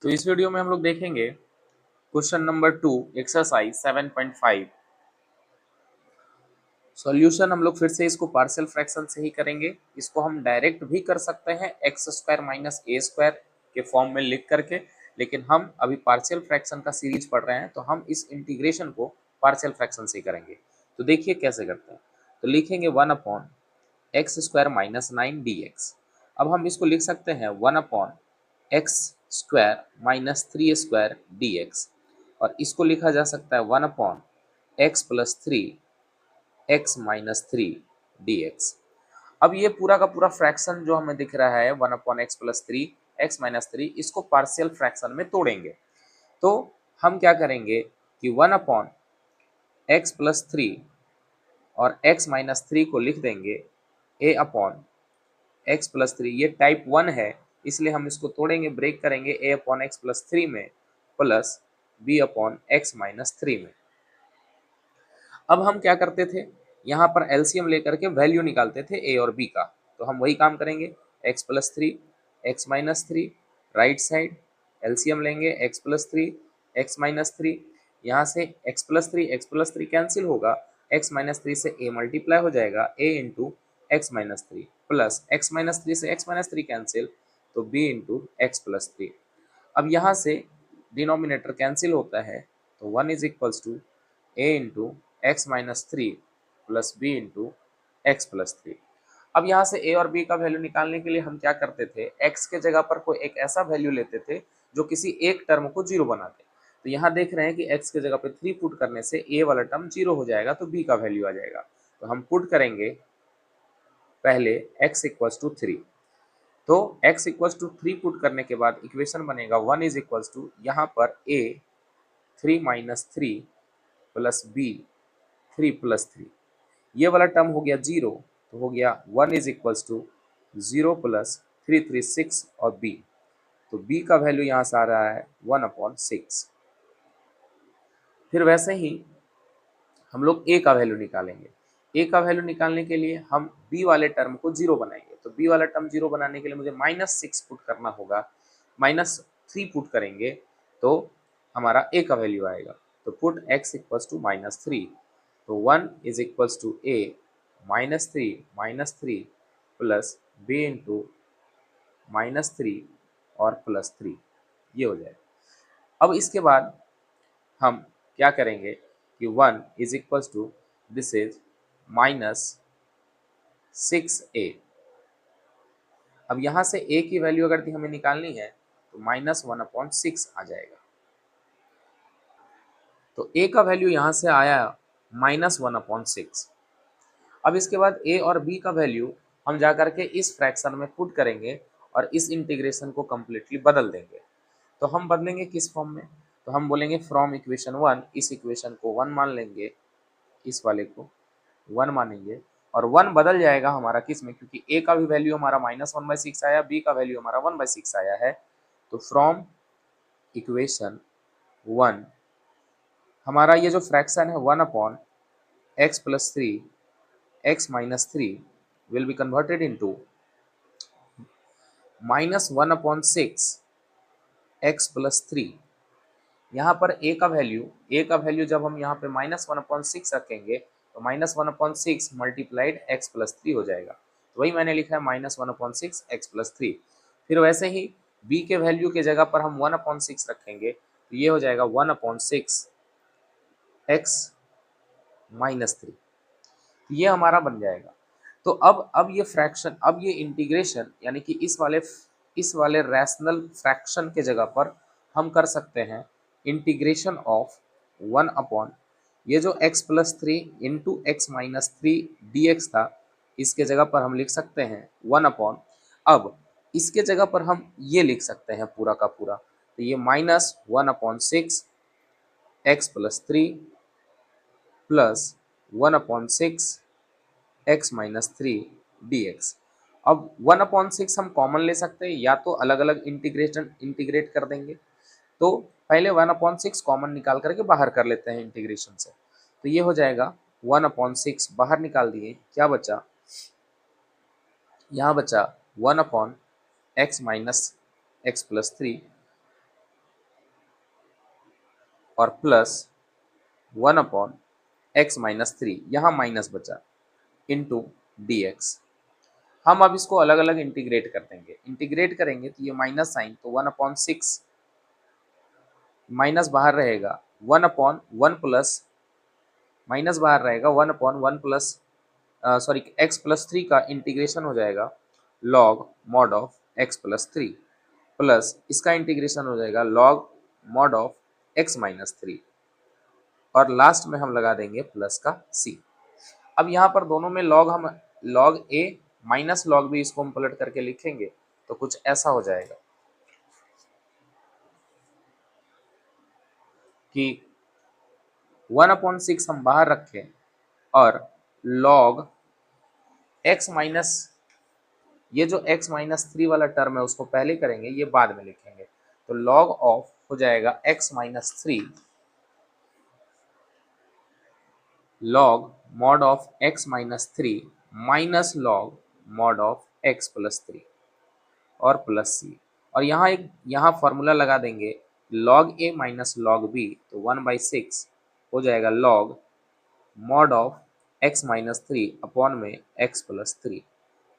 तो इस वीडियो में हम लोग देखेंगे क्वेश्चन नंबर 2 एक्सरसाइज 7.5। सॉल्यूशन हम लोग फिर से इसको पार्शियल फ्रैक्शन से ही करेंगे। इसको हम डायरेक्ट भी कर सकते हैं एक्स स्क्वायर माइनस ए स्क्वायर के फॉर्म में लिख करके, लेकिन हम अभी पार्शियल फ्रैक्शन का सीरीज पढ़ रहे हैं तो हम इस इंटीग्रेशन को पार्शियल फ्रैक्शन से करेंगे। तो देखिए कैसे करते हैं। तो लिखेंगे 1/x² - 9 dx। अब हम इसको लिख सकते हैं 1/x² - 3 स्क्वायर dx, और इसको लिखा जा सकता है 1/x+3x-3 dx। अब ये पूरा का पूरा फ्रैक्शन जो हमें दिख रहा है 1/x+3x-3, इसको पार्शियल फ्रैक्शन में तोड़ेंगे। तो हम क्या करेंगे कि 1/x+3 और x-3 को लिख देंगे a/x+3। ये टाइप 1 है, इसलिए हम इसको तोड़ेंगे, ब्रेक करेंगे a/x+3 में प्लस b/x-3 में। अब हम क्या करते थे, यहाँ पर एलसीएम लेकर के वैल्यू निकालते थे ए और बी का। तो हम वही काम करेंगे, x+3 x-3 right side LCM लेंगे x+3 x-3। यहाँ से x+3 कैंसिल होगा, x-3 से a मल्टीप्लाई हो जाएगा a into x-3 plus x-3 से x-3 कैंसिल तो b इंटू x+3। अब यहाँ से डिनोमिनेटर कैंसिल होता है तो 1 is equals to a into x-3 plus b into x+3। अब यहाँ से a और b का वैल्यू निकालने के लिए हम क्या करते थे, x के जगह पर कोई एक ऐसा वैल्यू लेते थे जो किसी एक टर्म को जीरो बनाते। तो यहाँ देख रहे हैं कि x के जगह पे 3 पुट करने से a वाला टर्म जीरो हो जाएगा तो b का वैल्यू आ जाएगा। तो हम पुट करेंगे पहले x इक्वल्स टू 3। तो x इक्वल्स टू 3 पुट करने के बाद इक्वेशन बनेगा 1 इज इक्वल्स टू यहाँ पर a 3-3 प्लस b 3+3, ये वाला टर्म हो गया 0, तो हो गया 1 इज इक्वल्स टू 0 प्लस 3 और b। तो b का वैल्यू यहाँ से आ रहा है 1/6। फिर वैसे ही हम लोग a का वैल्यू निकालेंगे। a का वैल्यू निकालने के लिए हम b वाले टर्म को 0 बनाएंगे। तो b वाला टर्म 0 बनाने के लिए मुझे -6 पुट करना होगा, -3 पुट करेंगे तो हमारा a का वैल्यू आएगा। तो पुट x इक्वल्स टू -3, तो 1 is equals to a -3 plus b into -3 और प्लस 3, ये हो जाएगा। अब इसके बाद हम क्या करेंगे कि 1 is equals to this is -6a। अब यहाँ से a की वैल्यू अगर हमें निकालनी है तो -1/6 आ जाएगा। तो a का वैल्यू यहाँ से आया -1/6। अब इसके बाद a और b का वैल्यू हम जा करके इस फ्रैक्शन में पुट करेंगे और इस इंटीग्रेशन को कंप्लीटली बदल देंगे। तो हम बदलेंगे किस फॉर्म में, तो हम बोलेंगे फ्रॉम इक्वेशन 1, इस इक्वेशन को 1 मान लेंगे, इस वाले को 1 मानेंगे, और 1 बदल जाएगा हमारा किस में, क्योंकि a का भी वैल्यू हमारा -1/6 आया, b का वैल्यू हमारा 1/6 आया है। तो फ्रॉम इक्वेशन 1 हमारा ये जो फ्रैक्शन है 1/x+3 x-3 will be converted into -1/6 x+3। यहाँ पर a का वैल्यू जब हम यहाँ पे -1/6 रखेंगे तो -1/6 मल्टीप्लाइड x+3 हो जाएगा। तो वही मैंने लिखा है -1/6 x+3। फिर वैसे ही b के वैल्यू के जगह पर हम 1/6 रखेंगे तो ये हो जाएगा 1/6 x-3, ये हमारा बन जाएगा। तो अब ये फ्रैक्शन, अब ये इंटीग्रेशन, यानी कि इस वाले रैशनल फ्रैक्शन के जगह पर हम कर सकते हैं इंटीग्रेशन ऑफ 1 अपॉन ये जो x+3 इंटू x-3 dx था, इसके जगह पर हम लिख सकते हैं 1 अपॉन, अब इसके जगह पर हम ये लिख सकते हैं पूरा का पूरा, तो ये -1/6 x+3 प्लस 1/6 x-3 dx। अब 1/6 हम कॉमन ले सकते हैं या तो अलग अलग इंटीग्रेट कर देंगे। तो पहले 1/6 कॉमन निकाल करके बाहर कर लेते हैं इंटीग्रेशन से। तो ये हो जाएगा 1/6 बाहर निकाल दिए, क्या बचा, यहाँ बचा 1/x-x+3 और प्लस 1/x-3, यहाँ माइनस बचा, इंटू dx। हम अब इसको अलग अलग इंटीग्रेट कर देंगे। इंटीग्रेट करेंगे तो ये माइनस साइन, तो 1/6 माइनस बाहर रहेगा, 1/1 प्लस माइनस बाहर रहेगा, 1/1 प्लस सॉरी x+3 का इंटीग्रेशन हो जाएगा log mod of x+3 plus इसका इंटीग्रेशन हो जाएगा log mod ऑफ x-3 और लास्ट में हम लगा देंगे प्लस का c। अब यहाँ पर दोनों में log हम log a minus log b इसको हम पलट करके लिखेंगे तो कुछ ऐसा हो जाएगा कि 1/6 हम बाहर रखें और log x माइनस, ये जो x-3 वाला टर्म है उसको पहले करेंगे, ये बाद में लिखेंगे। तो log ऑफ हो जाएगा x-3 log mod of x-3 minus log mod of x+3 और प्लस c। और यहाँ फॉर्मूला लगा देंगे log a minus log b, तो 1/6 हो जाएगा log mod of x-3 upon में x+3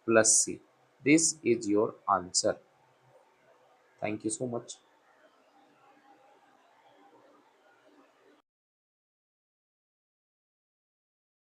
plus c. This is your answer. Thank you so much.